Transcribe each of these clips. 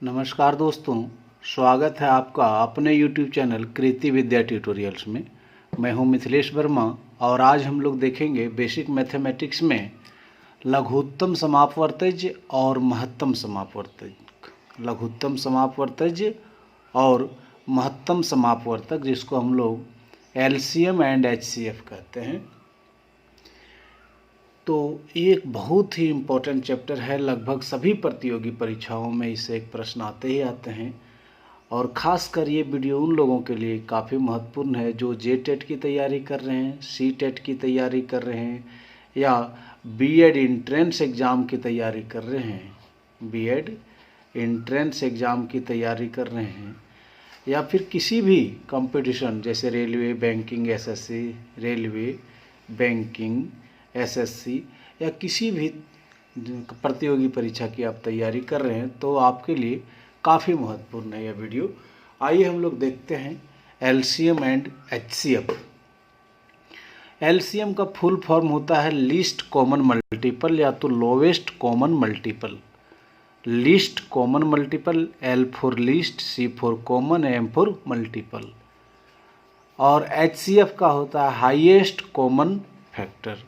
नमस्कार दोस्तों, स्वागत है आपका अपने YouTube चैनल कृति विद्या ट्यूटोरियल्स में। मैं हूं मिथिलेश वर्मा और आज हम लोग देखेंगे बेसिक मैथमेटिक्स में लघुत्तम समापवर्तज और महत्तम समापवर्तक। लघुत्तम समापवर्तज और महत्तम समापवर्तक, जिसको हम लोग LCM एंड HCF कहते हैं। तो ये एक बहुत ही इम्पोर्टेंट चैप्टर है। लगभग सभी प्रतियोगी परीक्षाओं में इससे एक प्रश्न आते ही आते हैं और ख़ासकर ये वीडियो उन लोगों के लिए काफ़ी महत्वपूर्ण है जो JTET की तैयारी कर रहे हैं, CTET की तैयारी कर रहे हैं या B.Ed एंट्रेंस एग्ज़ाम की तैयारी कर रहे हैं, B.Ed एंट्रेंस एग्ज़ाम की तैयारी कर रहे हैं, या फिर किसी भी कंपटीशन जैसे railway, banking, SSC, railway, banking, SSC या किसी भी प्रतियोगी परीक्षा की आप तैयारी कर रहे हैं तो आपके लिए काफ़ी महत्वपूर्ण है यह वीडियो। आइए हम लोग देखते हैं LCM एंड HCF। LCM का फुल फॉर्म होता है लीस्ट कॉमन मल्टीपल या तो lowest common multiple. Least common multiple, L for least, C for common, M for multiple. और HCF का होता है हाईएस्ट कॉमन फैक्टर।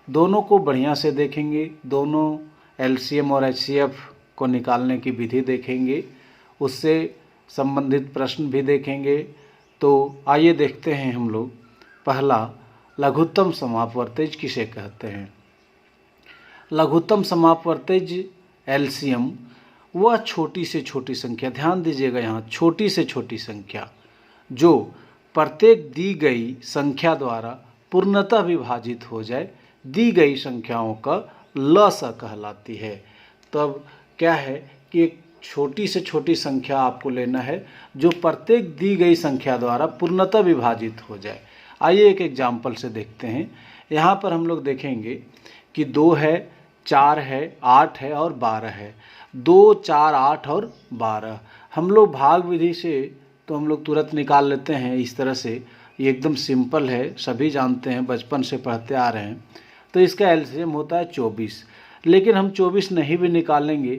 दोनों को बढ़िया से देखेंगे, दोनों LCM और HCF को निकालने की विधि देखेंगे, उससे संबंधित प्रश्न भी देखेंगे। तो आइए देखते हैं हम लोग। पहला, लघुत्तम समापवर्तज किसे कहते हैं? लघुत्तम समापवर्तज LCM वह छोटी से छोटी संख्या, ध्यान दीजिएगा यहाँ, छोटी से छोटी संख्या जो प्रत्येक दी गई संख्या द्वारा पूर्णतः विभाजित हो जाए, दी गई संख्याओं का लसा कहलाती है। तो अब क्या है कि एक छोटी से छोटी संख्या आपको लेना है जो प्रत्येक दी गई संख्या द्वारा पूर्णतः विभाजित हो जाए। आइए एक एग्जाम्पल से देखते हैं। यहाँ पर हम लोग देखेंगे कि 2 है, 4 है, 8 है और 12 है। 2, 4, 8 और 12 हम लोग भाग विधि से तो हम लोग तुरंत निकाल लेते हैं। इस तरह से ये एकदम सिंपल है, सभी जानते हैं, बचपन से पढ़ते आ रहे हैं। तो इसका LCM होता है 24। लेकिन हम 24 नहीं भी निकालेंगे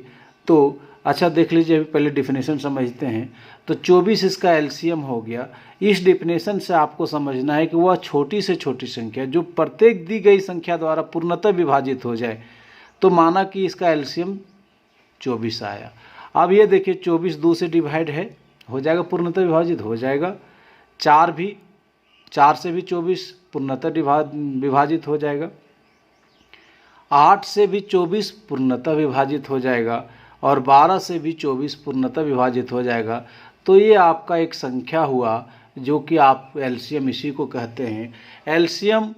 तो अच्छा देख लीजिए, पहले डिफिनेशन समझते हैं। तो 24 इसका LCM हो गया। इस डिफिनेशन से आपको समझना है कि वह छोटी से छोटी संख्या जो प्रत्येक दी गई संख्या द्वारा पूर्णतः विभाजित हो जाए। तो माना कि इसका LCM 24 आया। अब ये देखिए 24 2 से डिवाइड है, हो जाएगा, पूर्णतः विभाजित हो जाएगा। 4 से भी 24 पूर्णतः विभाजित हो जाएगा। 8 से भी 24 पूर्णतः विभाजित हो जाएगा और 12 से भी 24 पूर्णतः विभाजित हो जाएगा। तो ये आपका एक संख्या हुआ जो कि आप LCM इसी को कहते हैं। LCM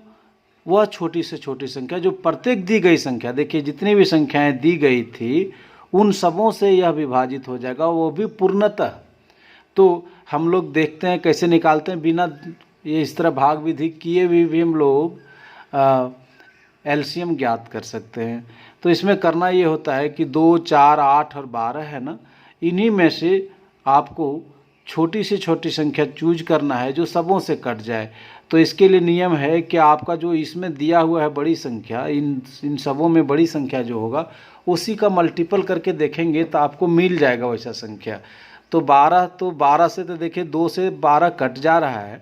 वह छोटी से छोटी संख्या जो प्रत्येक दी गई संख्या, देखिए जितनी भी संख्याएं दी गई थी उन सबों से यह विभाजित हो जाएगा, वो भी पूर्णतः। तो हम लोग देखते हैं कैसे निकालते हैं, बिना ये इस तरह भाग विधि किए भी हम लोग LCM ज्ञात कर सकते हैं। तो इसमें करना ये होता है कि 2, 4, 8 और 12 है ना, इन्हीं में से आपको छोटी से छोटी संख्या चूज करना है जो सबों से कट जाए। तो इसके लिए नियम है कि आपका जो इसमें दिया हुआ है बड़ी संख्या, इन सबों में बड़ी संख्या जो होगा उसी का मल्टीपल करके देखेंगे तो आपको मिल जाएगा वैसा संख्या। तो 12 से तो देखिए 2 से 12 कट जा रहा है,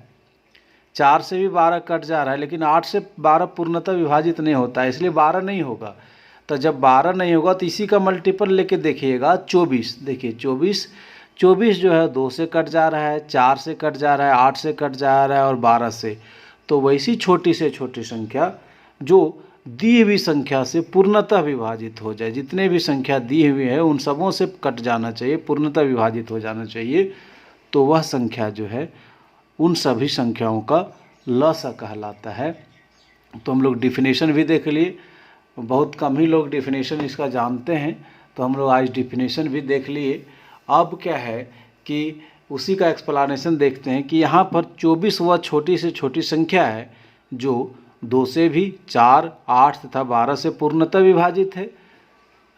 4 से भी 12 कट जा रहा है, लेकिन 8 से 12 पूर्णतः विभाजित नहीं होता है, इसलिए 12 नहीं होगा। तो जब 12 नहीं होगा तो इसी का मल्टीपल लेके देखिएगा 24। देखिए 24 जो है 2 से कट जा रहा है, 4 से कट जा रहा है, 8 से कट जा रहा है और 12 से। तो वैसी छोटी से छोटी संख्या जो दी हुई संख्या से पूर्णतः विभाजित हो जाए, जितने भी संख्या दी हुई है उन सबों से कट जाना चाहिए, पूर्णतः विभाजित हो जाना चाहिए, तो वह संख्या जो है उन सभी संख्याओं का लसा कहलाता है। तो हम लोग डिफिनेशन भी देख लिए, बहुत कम ही लोग डिफिनेशन इसका जानते हैं, तो हम लोग आज डिफिनेशन भी देख लिए। अब क्या है कि उसी का एक्सप्लेनेशन देखते हैं कि यहाँ पर 24 वह छोटी से छोटी संख्या है जो 2 से भी, 4, 8 तथा 12 से पूर्णतः विभाजित है।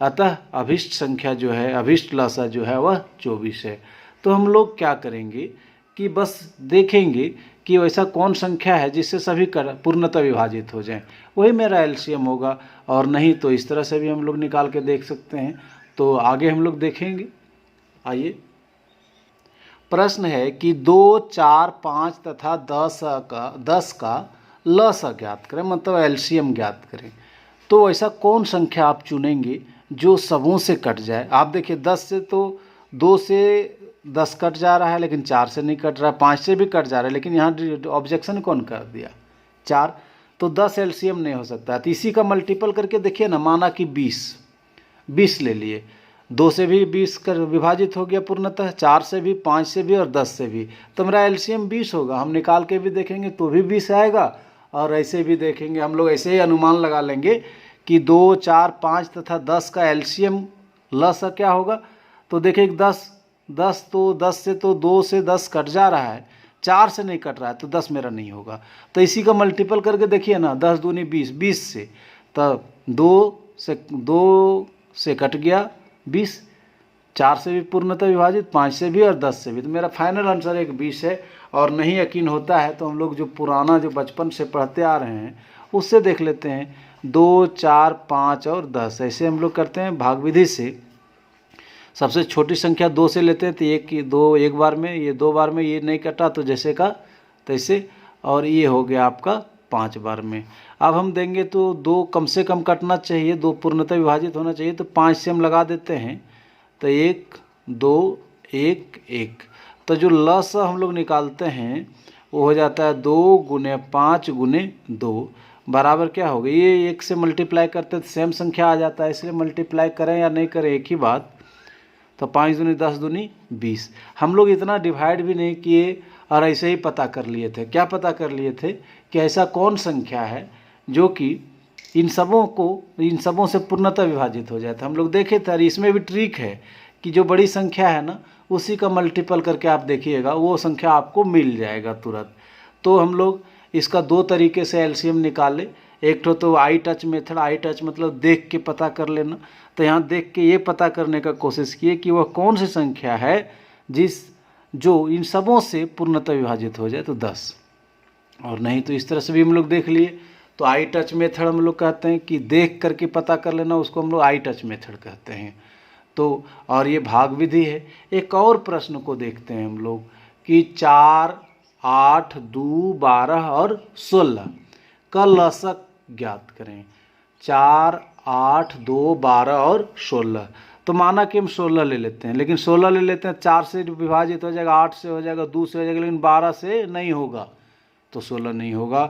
अतः अभिष्ट संख्या जो है, अभिष्ट लसा जो है वह 24 है। तो हम लोग क्या करेंगे कि बस देखेंगे कि वैसा कौन संख्या है जिससे सभी पूर्णतः विभाजित हो जाएं, वही मेरा LCM होगा। और नहीं तो इस तरह से भी हम लोग निकाल के देख सकते हैं। तो आगे हम लोग देखेंगे। आइए, प्रश्न है कि 2, 4, 5 तथा 10 का लस ज्ञात करें, मतलब एलसीएम ज्ञात करें। तो ऐसा कौन संख्या आप चुनेंगे जो सबों से कट जाए। आप देखिए 10 से तो 2 से 10 कट जा रहा है, लेकिन 4 से नहीं कट रहा है, 5 से भी कट जा रहा है, लेकिन यहाँ ऑब्जेक्शन कौन कर दिया, 4। तो 10 एलसीएम नहीं हो सकता। तो इसी का मल्टीपल करके देखिए ना, माना कि 20 ले लिए, 2 से भी 20 कर विभाजित हो गया पूर्णतः, 4 से भी, 5 से भी और 10 से भी। तो मेरा एलसीएम 20 होगा। हम निकाल के भी देखेंगे तो भी 20 आएगा, और ऐसे भी देखेंगे हम लोग, ऐसे ही अनुमान लगा लेंगे कि 2, 4, 5 तथा 10 का एलसीएम लस क्या होगा। तो देखिए 10 तो 10 से तो 2 से 10 कट जा रहा है, 4 से नहीं कट रहा है, तो 10 मेरा नहीं होगा। तो इसी का मल्टीपल करके देखिए ना, 10 दूनी 20, 20 से, तब 2 से कट गया 20, 4 से भी पूर्णतः विभाजित, 5 से भी और 10 से भी। तो मेरा फाइनल आंसर एक 20 है। और नहीं यकीन होता है तो हम लोग जो पुराना जो बचपन से पढ़ते आ रहे हैं उससे देख लेते हैं। 2, 4, 5 और 10 ऐसे हम लोग करते हैं भाग विधि से। सबसे छोटी संख्या 2 से लेते हैं, तो 2 एक बार में, ये 2 बार में, ये नहीं कटा तो जैसे का तैसे, और ये हो गया आपका 5 बार में। अब हम देंगे तो 2 कम से कम कटना चाहिए, 2 पूर्णतः विभाजित होना चाहिए, तो 5 से हम लगा देते हैं, तो 1, 2, 1, 1। तो जो लस हम लोग निकालते हैं वो हो जाता है 2 × 5 × 2 बराबर क्या हो गया, ये 1 से मल्टीप्लाई करते तो सेम संख्या आ जाता है, इसलिए मल्टीप्लाई करें या नहीं करें एक ही बात। तो 5 दूनी 10 दूनी 20। हम लोग इतना डिवाइड भी नहीं किए और ऐसे ही पता कर लिए थे। क्या पता कर लिए थे कि ऐसा कौन संख्या है जो कि इन सबों से पूर्णतः विभाजित हो जाए। तो हम लोग देखे थे, और इसमें भी ट्रिक है कि जो बड़ी संख्या है ना उसी का मल्टीपल करके आप देखिएगा, वो संख्या आपको मिल जाएगा तुरंत। तो हम लोग इसका 2 तरीके से एलसीएम निकाले। एक तो I touch method, I touch मतलब देख के पता कर लेना। तो यहाँ देख के ये पता करने का कोशिश किए कि वह कौन सी संख्या है जो इन सबों से पूर्णतः विभाजित हो जाए, तो 10। और नहीं तो इस तरह से भी हम लोग देख लिए। तो आई टच मेथड हम लोग कहते हैं कि देख करके पता कर लेना, उसको हम लोग आई टच मेथड कहते हैं। तो और ये भाग विधि है। एक और प्रश्न को देखते हैं हम लोग कि 4, 8, 2, 12 और 16 का लसक ज्ञात करें। 4, 8, 2, 12 और 16। तो माना कि हम 16 ले लेते हैं, लेकिन 16 ले लेते हैं, 4 से विभाजित हो जाएगा, 8 से हो जाएगा, 2 से हो जाएगा, लेकिन 12 से नहीं होगा, तो 16 नहीं होगा।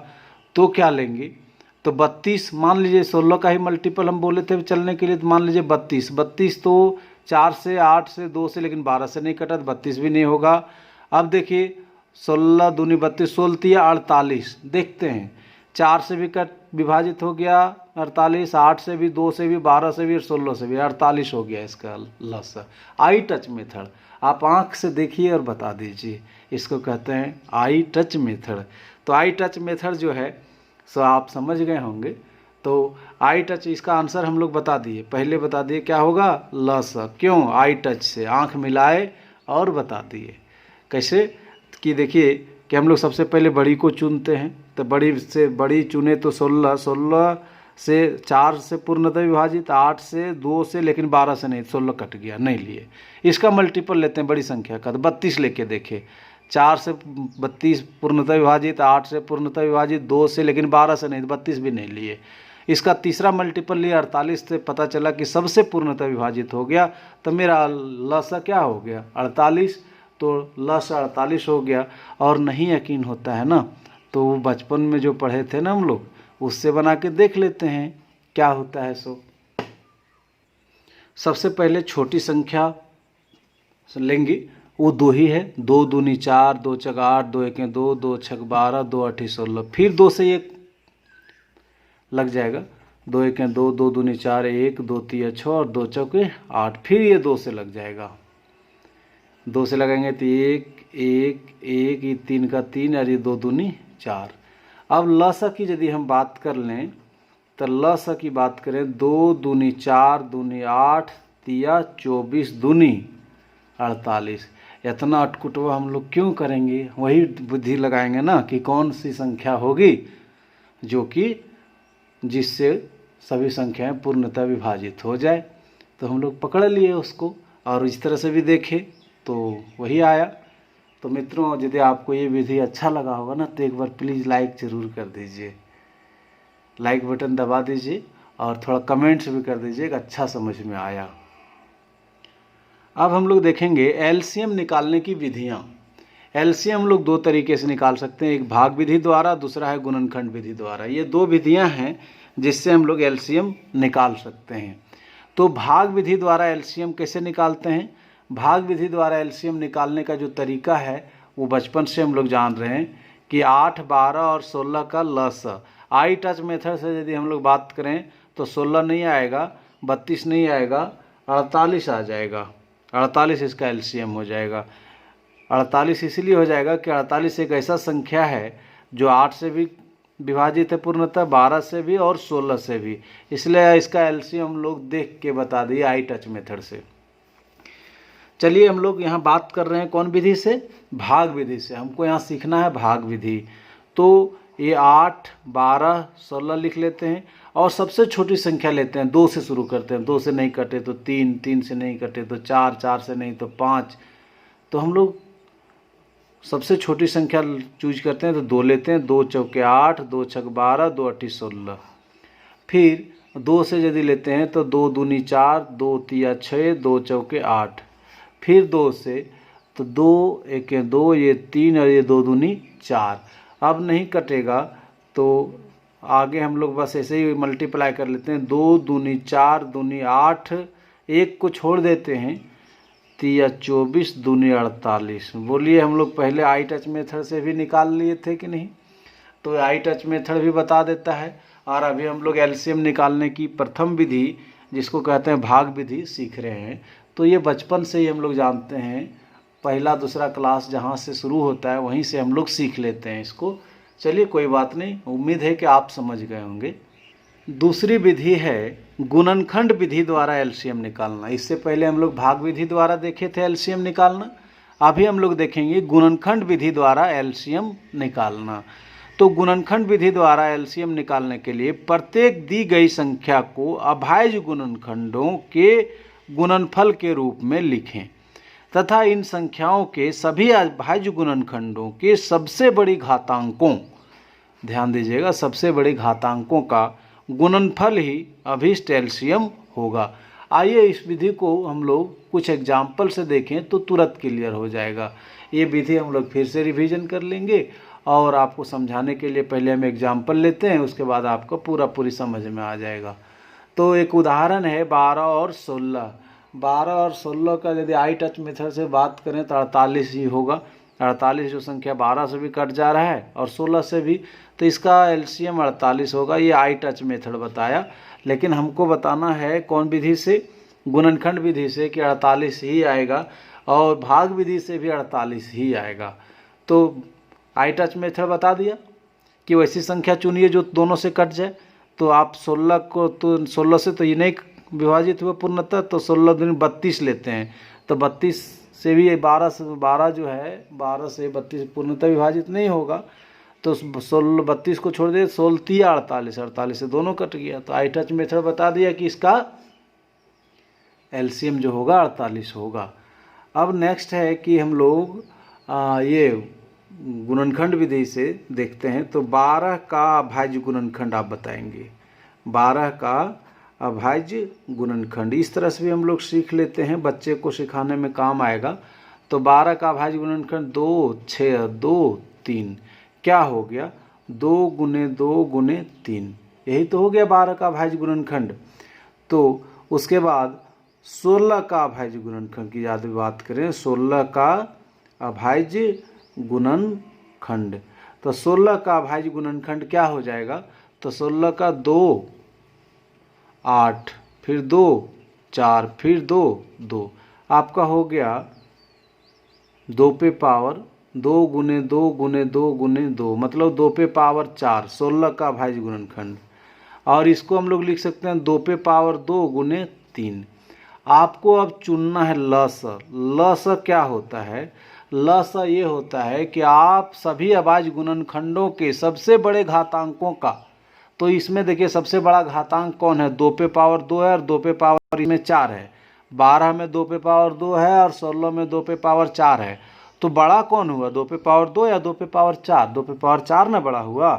तो क्या लेंगे, तो 32 मान लीजिए, 16 का ही मल्टीपल हम बोले थे चलने के लिए, तो मान लीजिए 32 तो 4 से, 8 से, 2 से, लेकिन 12 से नहीं कटा, तो 32 भी नहीं होगा। अब देखिए 16 दूनी 32, 16 48, देखते हैं 4 से भी विभाजित हो गया 48, 8 से भी, 2 से भी, 12 से भी और 16 से भी, 48 हो गया इसका लस। आई टच मेथड आप आंख से देखिए और बता दीजिए, इसको कहते हैं आई टच मेथड। तो आई टच मेथड जो है सो आप समझ गए होंगे। तो आई टच, इसका आंसर हम लोग बता दिए, पहले बता दिए क्या होगा, लस। क्यों, आई टच से आंख मिलाए और बता दिए। कैसे कि देखिए कि हम लोग सबसे पहले बड़ी को चुनते हैं, तो बड़ी से बड़ी चुने तो 16 से 4 से पूर्णतः विभाजित, 8 से, 2 से, लेकिन 12 से नहीं, 16 कट गया, नहीं लिए। इसका मल्टीपल लेते हैं बड़ी संख्या का, तो 32 लेके देखे, 4 से 32 पूर्णतः विभाजित, 8 से पूर्णतः विभाजित, 2 से, लेकिन 12 से नहीं, 32 भी नहीं लिए। इसका तीसरा मल्टीपल लिया 48 से, पता चला कि सबसे पूर्णतः विभाजित हो गया, तो मेरा लसा क्या हो गया, 48। तो लस 48 हो गया। और नहीं यकीन होता है ना, तो बचपन में जो पढ़े थे ना हम लोग, उससे बना के देख लेते हैं क्या होता है। सो सबसे पहले छोटी संख्या लेंगे, वो 2 ही है, 2 दूनी 4, 2 चक 8, 2 एके 2, 2 छक 12, 2 अठी 16। फिर 2 से 1 लग जाएगा, 2 एके 2, 2 दूनी 4, 1, 2 तिया 6 और 2 चौके 8। फिर ये 2 से लग जाएगा, 2 से लगाएंगे तो 1, 1, 1, ये 3 का 3 और ये 2 दूनी 4। अब लसा की यदि हम बात कर लें, तो लसा की बात करें, 2 दूनी 4, दूनी 8, तिया 24, दूनी 48। इतना अटकुटवा हम लोग क्यों करेंगे, वही बुद्धि लगाएंगे ना कि कौन सी संख्या होगी जो कि जिससे सभी संख्याएं पूर्णतः विभाजित हो जाए। तो हम लोग पकड़ लिए उसको, और इस तरह से भी देखें तो वही आया। तो मित्रों, यदि आपको ये विधि अच्छा लगा होगा ना तो एक बार प्लीज़ लाइक ज़रूर कर दीजिए, लाइक बटन दबा दीजिए और थोड़ा कमेंट्स भी कर दीजिए कि अच्छा समझ में आया। अब हम लोग देखेंगे एलसीएम निकालने की विधियाँ। एलसीएम हम लोग दो तरीके से निकाल सकते हैं, एक भाग विधि द्वारा, दूसरा है गुणनखंड विधि द्वारा। ये दो विधियाँ हैं जिससे हम लोग एलसीएम निकाल सकते हैं। तो भाग विधि द्वारा एलसीएम कैसे निकालते हैं? भाग विधि द्वारा एलसीएम निकालने का जो तरीका है वो बचपन से हम लोग जान रहे हैं कि 8, 12 और 16 का लस। आई टच मेथड से यदि हम लोग बात करें तो 16 नहीं आएगा, 32 नहीं आएगा, 48 आ जाएगा। 48 इसका एलसीएम हो जाएगा। 48 इसलिए हो जाएगा कि 48 एक ऐसा संख्या है जो 8 से भी विभाजित है पूर्णतः, 12 से भी और 16 से भी, इसलिए इसका एलसीएम हम लोग देख के बता दिए आई टच मेथड से। चलिए हम लोग यहाँ बात कर रहे हैं कौन विधि से? भाग विधि से। हमको यहाँ सीखना है भाग विधि। तो ये 8, 12, 16 लिख लेते हैं और सबसे छोटी संख्या लेते हैं, 2 से शुरू करते हैं। 2 से नहीं कटे तो 3, 3 से नहीं कटे तो 4, 4 से नहीं तो 5। तो हम लोग सबसे छोटी संख्या चूज करते हैं तो 2 लेते हैं। 2 चौके 8, 2 छक 12, 2 अट्ठी 16। फिर 2 से यदि लेते हैं तो 2 दूनी 4, 2 तिया 6, 2 चौके 8। फिर 2 से तो 2 एक 2, ये 3 और ये 2 दूनी 4। अब नहीं कटेगा तो आगे हम लोग बस ऐसे ही मल्टीप्लाई कर लेते हैं। 2 दूनी 4, दूनी 8, एक को छोड़ देते हैं, तिया 24, दूनी 48। बोलिए हम लोग पहले आई टच मेथड से भी निकाल लिए थे कि नहीं? तो आई टच मेथड भी बता देता है। और अभी हम लोग एलसीएम निकालने की प्रथम विधि जिसको कहते हैं भाग विधि सीख रहे हैं। तो ये बचपन से ही हम लोग जानते हैं, पहला दूसरा क्लास जहाँ से शुरू होता है वहीं से हम लोग सीख लेते हैं इसको। चलिए कोई बात नहीं, उम्मीद है कि आप समझ गए होंगे। दूसरी विधि है गुणनखंड विधि द्वारा एलसीएम निकालना। इससे पहले हम लोग भाग विधि द्वारा देखे थे एलसीएम निकालना, अभी हम लोग देखेंगे गुणनखंड विधि द्वारा एलसीएम निकालना। तो गुणनखंड विधि द्वारा एलसीएम निकालने के लिए प्रत्येक दी गई संख्या को अभाज्य गुणनखंडों के गुणनफल के रूप में लिखें तथा इन संख्याओं के सभी अभाज्य गुणनखंडों के सबसे बड़ी घातांकों, ध्यान दीजिएगा, सबसे बड़ी घातांकों का गुणनफल ही अभीष्ट एलसीएम होगा। आइए इस विधि को हम लोग कुछ एग्जाम्पल से देखें तो तुरंत क्लियर हो जाएगा। ये विधि हम लोग फिर से रिवीजन कर लेंगे और आपको समझाने के लिए पहले हम एग्जाम्पल लेते हैं, उसके बाद आपको पूरी समझ में आ जाएगा। तो एक उदाहरण है 12 और 16। 12 और 16 का यदि आई टच मेथड से बात करें तो 48 ही होगा। 48 जो संख्या 12 से भी कट जा रहा है और 16 से भी, तो इसका एलसीएम 48 होगा। ये आई टच मेथड बताया, लेकिन हमको बताना है कौन विधि से? गुणनखंड विधि से कि 48 ही आएगा और भाग विधि से भी 48 ही आएगा। तो आई टच मेथड बता दिया कि वैसी संख्या चुनिए जो दोनों से कट जाए। तो आप 16 को, तो 16 से तो ये नहीं विभाजित हुआ पूर्णतः, तो 16 दूनी 32 लेते हैं। तो 32 से भी 12 से 12 जो है 12 से 32 पूर्णतः विभाजित नहीं होगा, तो 16 32 को छोड़ दे, 16 तिया 48, 48 से दोनों कट गया। तो आई टच मेथड बता दिया कि इसका एलसीएम जो होगा 48 होगा। अब नेक्स्ट है कि हम लोग ये गुणनखंड विधि से देखते हैं। तो 12 का अभाज्य गुणनखंड आप बताएंगे। 12 का अभाज्य गुणनखंड इस तरह से भी हम लोग सीख लेते हैं, बच्चे को सिखाने में काम आएगा। तो 12 का अभाज्य गुणनखंड 2, 6, 2, 3 क्या हो गया? 2 गुने 2 गुने 3, यही तो हो गया 12 का अभाज्य गुणनखंड। तो उसके बाद 16 का अभाज्य गुणनखंड की यदि बात करें, 16 का अभाज्य गुणनखंड, तो 16 का अभाज्य गुणनखंड क्या हो जाएगा? तो 16 का 2, 8, फिर 2, 4, फिर 2, 2, आपका हो गया 2 पे पावर 2 गुने 2 गुने 2 गुने 2, मतलब 2 पे पावर 4, 16 का अभाज्य गुणनखंड। और इसको हम लोग लिख सकते हैं 2 पे पावर 2 गुने 3। आपको अब चुनना है लस। लस क्या होता है? लस ये होता है कि आप सभी अभाज्य गुणनखंडों के सबसे बड़े घातांकों का, तो इसमें देखिए सबसे बड़ा घातांक कौन है? 2 पे पावर 2 है और 2 पे पावर इसमें 4 है, 12 में 2 पे पावर 2 है और 16 में 2 पे पावर 4 है। तो बड़ा कौन हुआ, 2 पे पावर 2 या 2 पे पावर 4? 2 पे पावर 4 ना बड़ा हुआ,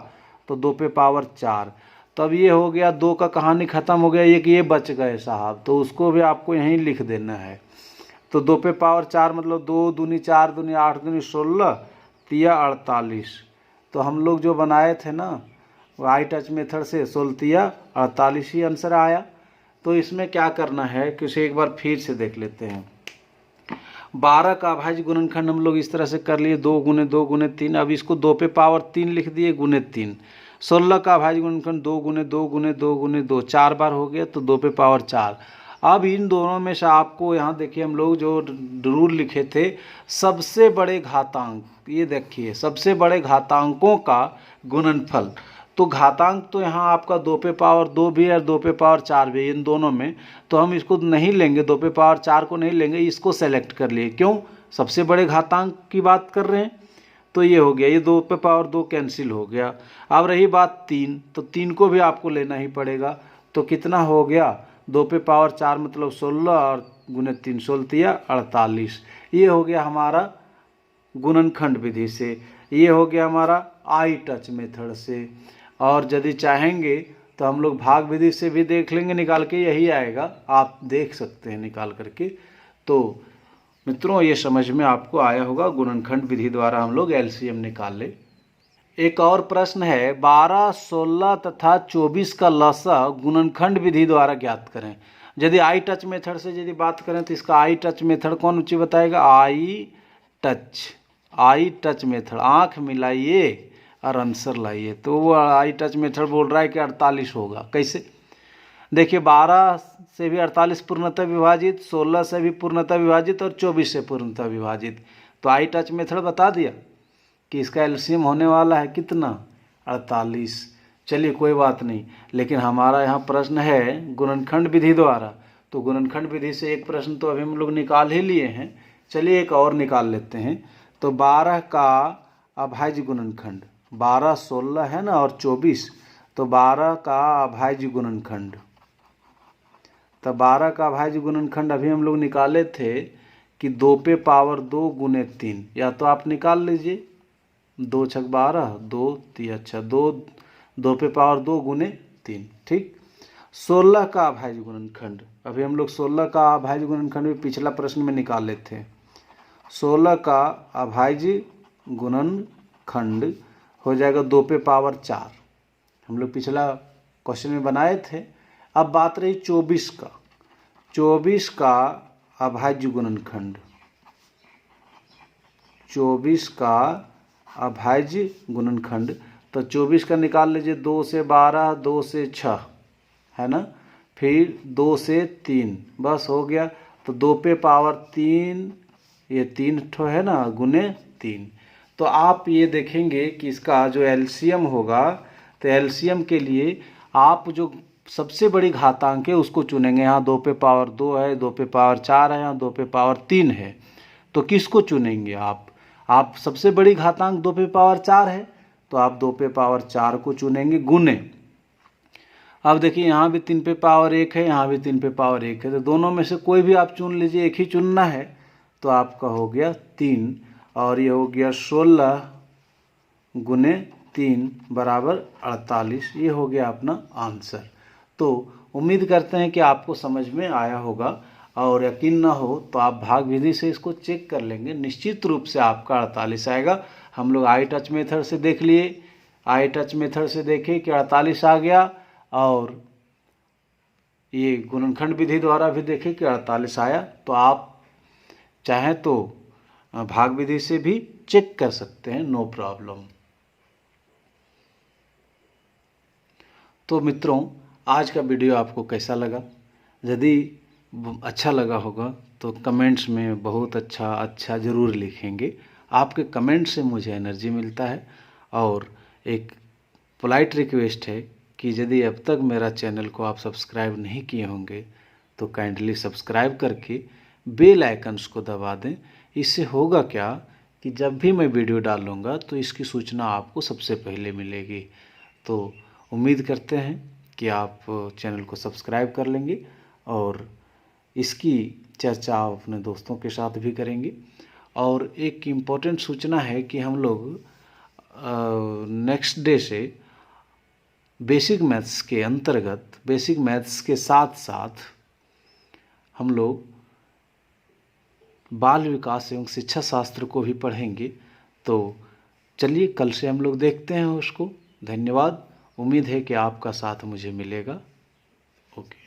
तो 2 पे पावर 4। तब ये हो गया 2 का कहानी ख़त्म हो गया। ये बच गए साहब, तो उसको भी आपको यहीं लिख देना है। तो 2 पे पावर 4 मतलब 2 दूनी 4 दूनी 8 दूनी 16 तिया 48। तो हम लोग जो बनाए थे ना वो आई टच मेथड से 16 तिया 48 ही आंसर आया। तो इसमें क्या करना है कि एक बार फिर से देख लेते हैं। 12 का अभाज्य गुणनखंड हम लोग इस तरह से कर लिए, 2 गुने 2 गुने 3। अब इसको 2 पे पावर 3 लिख दिए गुने 3। 16 का अभाज्य गुणनखंड 2 गुने 2 गुने 2 गुने 2 4 बार हो गया, तो 2 पे पावर 4। अब इन दोनों में से आपको यहाँ देखिए हम लोग जो रूल लिखे थे, सबसे बड़े घातांक, ये देखिए सबसे बड़े घातांकों का गुणनफल। तो घातांक तो यहाँ आपका 2 पे पावर 2 भी है और 2 पे पावर 4 भी है, इन दोनों में। तो हम इसको नहीं लेंगे, 2 पे पावर 4 को नहीं लेंगे, इसको सेलेक्ट कर लिए। क्यों? सबसे बड़े घातांक की बात कर रहे हैं। तो ये हो गया, ये 2 पे पावर 2 कैंसिल हो गया। अब रही बात 3, तो 3 को भी आपको लेना ही पड़ेगा। तो कितना हो गया, 2 पे पावर 4 मतलब 16 और गुने 3 16 तिया 48। ये हो गया हमारा गुणनखंड विधि से। ये हो गया हमारा आई टच मेथड से। और यदि चाहेंगे तो हम लोग भाग विधि से भी देख लेंगे निकाल के, यही आएगा, आप देख सकते हैं निकाल करके। तो मित्रों ये समझ में आपको आया होगा, गुणनखंड विधि द्वारा हम लोग एलसीएम निकाल ले। एक और प्रश्न है, 12, 16 तथा 24 का लसा गुणनखंड विधि द्वारा ज्ञात करें। यदि आई टच मेथड से यदि बात करें तो इसका आई टच मेथड कौन उचित बताएगा? आई टच मेथड, आँख मिलाइए और आंसर लाइए। तो वो आई टच मेथड बोल रहा है कि 48 होगा। कैसे? देखिए 12 से भी 48 पूर्णतः विभाजित, 16 से भी पूर्णतः विभाजित और 24 से पूर्णतः विभाजित। तो आई टच मेथड बता दिया कि इसका एलसीएम होने वाला है कितना? 48। चलिए कोई बात नहीं, लेकिन हमारा यहाँ प्रश्न है गुणनखंड विधि द्वारा। तो गुणनखंड विधि से एक प्रश्न तो अभी हम लोग निकाल ही लिए हैं, चलिए एक और निकाल लेते हैं। तो 12 का अभाज्य गुणनखंड, 12 16 है ना और 24, तो 12 का अभाज्य गुणनखंड। तो 12 का अभाज्य गुणनखंड अभी हम लोग निकाले थे कि 2 पे पावर 2 गुने 3, या तो आप निकाल लीजिए 2 छक 12 2 3 अच्छा 2 पे पावर 2 गुने 3, ठीक। 16 का अभाज्य गुणनखंड, अभी हम लोग 16 का अभाज्य गुणनखंड भी पिछला प्रश्न में निकाले थे। 16 का अभाज्य गुणनखंड हो जाएगा 2 पे पावर 4, हम लोग पिछला क्वेश्चन में बनाए थे। अब बात रही 24 का, 24 का अभाज्य गुणनखंड, 24 का अभाज्य गुणनखंड। तो 24 का निकाल लीजिए, 2 से 12 2 से 6 है ना, फिर 2 से 3, बस हो गया। तो 2 पे पावर 3, ये 3 ठो है ना गुने 3। तो आप ये देखेंगे कि इसका जो एलसीएम होगा, तो एलसीएम के लिए आप जो सबसे बड़ी घातांक है उसको चुनेंगे। यहाँ 2 पे पावर 2 है, 2 पे पावर 4 है, यहाँ 2 पे पावर 3 है। तो किसको चुनेंगे आप सबसे बड़ी घातांक 2 पे पावर 4 है, तो आप 2 पे पावर 4 को चुनेंगे गुने। अब देखिए यहाँ भी 3 पे पावर 1 है, यहाँ भी 3 पे पावर 1 है, तो दोनों में से कोई भी आप चुन लीजिए, एक ही चुनना है। तो आपका हो गया 3 और ये हो गया 16 गुने 3 बराबर 48। ये हो गया अपना आंसर। तो उम्मीद करते हैं कि आपको समझ में आया होगा, और यकीन ना हो तो आप भाग विधि से इसको चेक कर लेंगे, निश्चित रूप से आपका 48 आएगा। हम लोग आई टच मेथड से देख लिए, आई टच मेथड से देखे कि 48 आ गया, और ये गुणनखंड विधि द्वारा भी देखे कि 48 आया। तो आप चाहें तो भाग विधि से भी चेक कर सकते हैं, नो प्रॉब्लम। तो मित्रों आज का वीडियो आपको कैसा लगा? यदि अच्छा लगा होगा तो कमेंट्स में बहुत अच्छा ज़रूर लिखेंगे। आपके कमेंट से मुझे एनर्जी मिलता है। और एक पोलाइट रिक्वेस्ट है कि यदि अब तक मेरा चैनल को आप सब्सक्राइब नहीं किए होंगे तो काइंडली सब्सक्राइब करके बेल आइकन्स को दबा दें। इससे होगा क्या कि जब भी मैं वीडियो डालूँगा तो इसकी सूचना आपको सबसे पहले मिलेगी। तो उम्मीद करते हैं कि आप चैनल को सब्सक्राइब कर लेंगे और इसकी चर्चा अपने दोस्तों के साथ भी करेंगे। और एक इम्पोर्टेंट सूचना है कि हम लोग नेक्स्ट डे से बेसिक मैथ्स के अंतर्गत, बेसिक मैथ्स के साथ साथ हम लोग बाल विकास एवं शिक्षा शास्त्र को भी पढ़ेंगे। तो चलिए कल से हम लोग देखते हैं उसको। धन्यवाद। उम्मीद है कि आपका साथ मुझे मिलेगा। ओके।